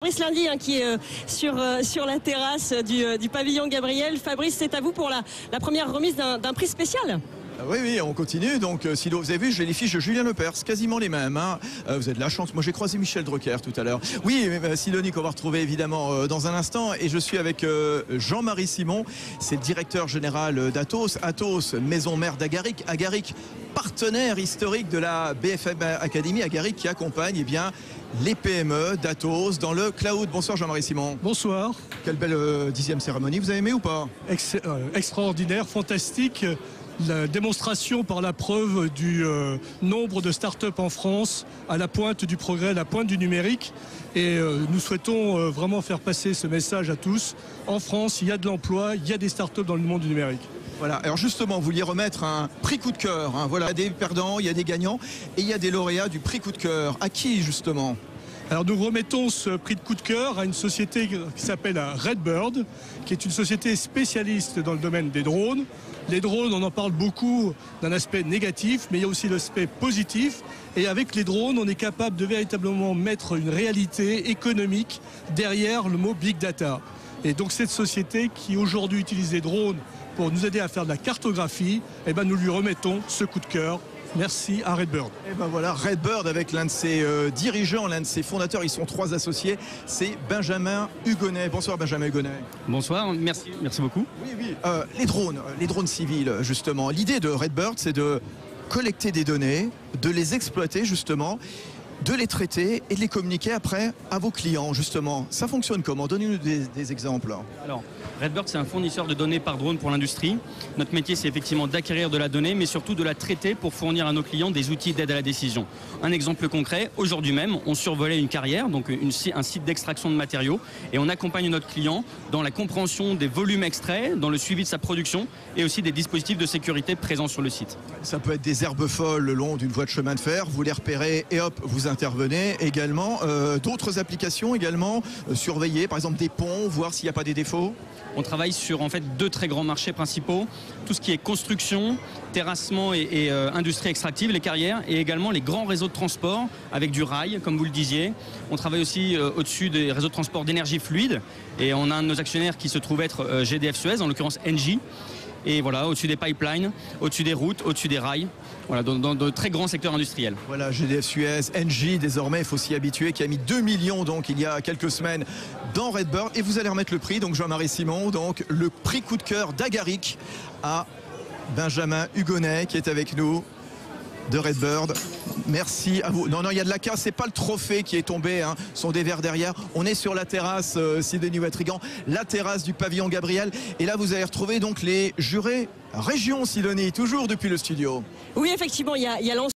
Fabrice Lundi qui est sur la terrasse du pavillon Gabriel. Fabrice, c'est à vous pour la première remise d'un prix spécial. Oui, on continue. Donc, Silo, vous avez vu, j'ai les fiches de Julien Lepers, quasiment les mêmes. Hein. Vous avez de la chance. Moi, j'ai croisé Michel Drucker tout à l'heure. Oui, Sidonie qu'on va retrouver évidemment dans un instant. Et je suis avec Jean-Marie Simon. C'est le directeur général d'Atos. Atos, maison mère d'Agaric. Agaric, partenaire historique de la BFM Academy. Agaric qui accompagne les PME d'Atos dans le cloud. Bonsoir Jean-Marie Simon. Bonsoir. Quelle belle 10e cérémonie. Vous avez aimé ou pas? Extraordinaire, fantastique. La démonstration par la preuve du nombre de start-up en France à la pointe du progrès, à la pointe du numérique. Et nous souhaitons vraiment faire passer ce message à tous. En France, il y a de l'emploi, il y a des start-up dans le monde du numérique. Voilà, alors justement, vous vouliez remettre un prix coup de cœur. Hein. Voilà, il y a des perdants, il y a des gagnants et il y a des lauréats du prix coup de cœur. À qui justement? Alors nous remettons ce prix de coup de cœur à une société qui s'appelle Redbird, qui est une société spécialiste dans le domaine des drones. Les drones, on en parle beaucoup d'un aspect négatif, mais il y a aussi l'aspect positif. Et avec les drones, on est capable de véritablement mettre une réalité économique derrière le mot Big Data. Et donc cette société qui aujourd'hui utilise les drones pour nous aider à faire de la cartographie, nous lui remettons ce coup de cœur. Merci à Redbird. Et voilà, Redbird avec l'un de ses dirigeants, l'un de ses fondateurs, ils sont 3 associés, c'est Benjamin Hugonnet. Bonsoir Benjamin Hugonnet. Bonsoir, merci beaucoup. Oui, les drones civils justement. L'idée de Redbird, c'est de collecter des données, de les exploiter justement, de les traiter et de les communiquer après à vos clients justement. Ça fonctionne comment? Donnez-nous des exemples. Alors, Redbird, c'est un fournisseur de données par drone pour l'industrie. Notre métier, c'est effectivement d'acquérir de la donnée, mais surtout de la traiter pour fournir à nos clients des outils d'aide à la décision. Un exemple concret, aujourd'hui même, on survolait une carrière, donc un site d'extraction de matériaux, et on accompagne notre client dans la compréhension des volumes extraits, dans le suivi de sa production, et aussi des dispositifs de sécurité présents sur le site. Ça peut être des herbes folles le long d'une voie de chemin de fer, vous les repérez et hop, vous intervenez également. D'autres applications également, surveiller par exemple des ponts, voir s'il n'y a pas des défauts. On travaille sur en fait 2 très grands marchés principaux, tout ce qui est construction, terrassement et industrie extractive, les carrières, et également les grands réseaux de transport avec du rail, comme vous le disiez. On travaille aussi au-dessus des réseaux de transport d'énergie fluide, et on a un de nos actionnaires qui se trouve être GDF Suez, en l'occurrence Engie. Et voilà, au-dessus des pipelines, au-dessus des routes, au-dessus des rails, voilà, dans de très grands secteurs industriels. Voilà, GDF Suez, Engie, désormais, il faut s'y habituer, qui a mis 2 millions donc il y a quelques semaines dans Redbird. Et vous allez remettre le prix, donc Jean-Marie Simon, donc le prix coup de cœur d'Agaric à Benjamin Hugonnet qui est avec nous de Redbird. Merci à vous. Non, il y a de la casse, c'est pas le trophée qui est tombé, hein. Ce sont des verres derrière. On est sur la terrasse, Sidonie Watrigan, la terrasse du pavillon Gabriel. Et là, vous allez retrouver donc les jurés région, Sidonie, toujours depuis le studio. Oui, effectivement, il y a l'ensemble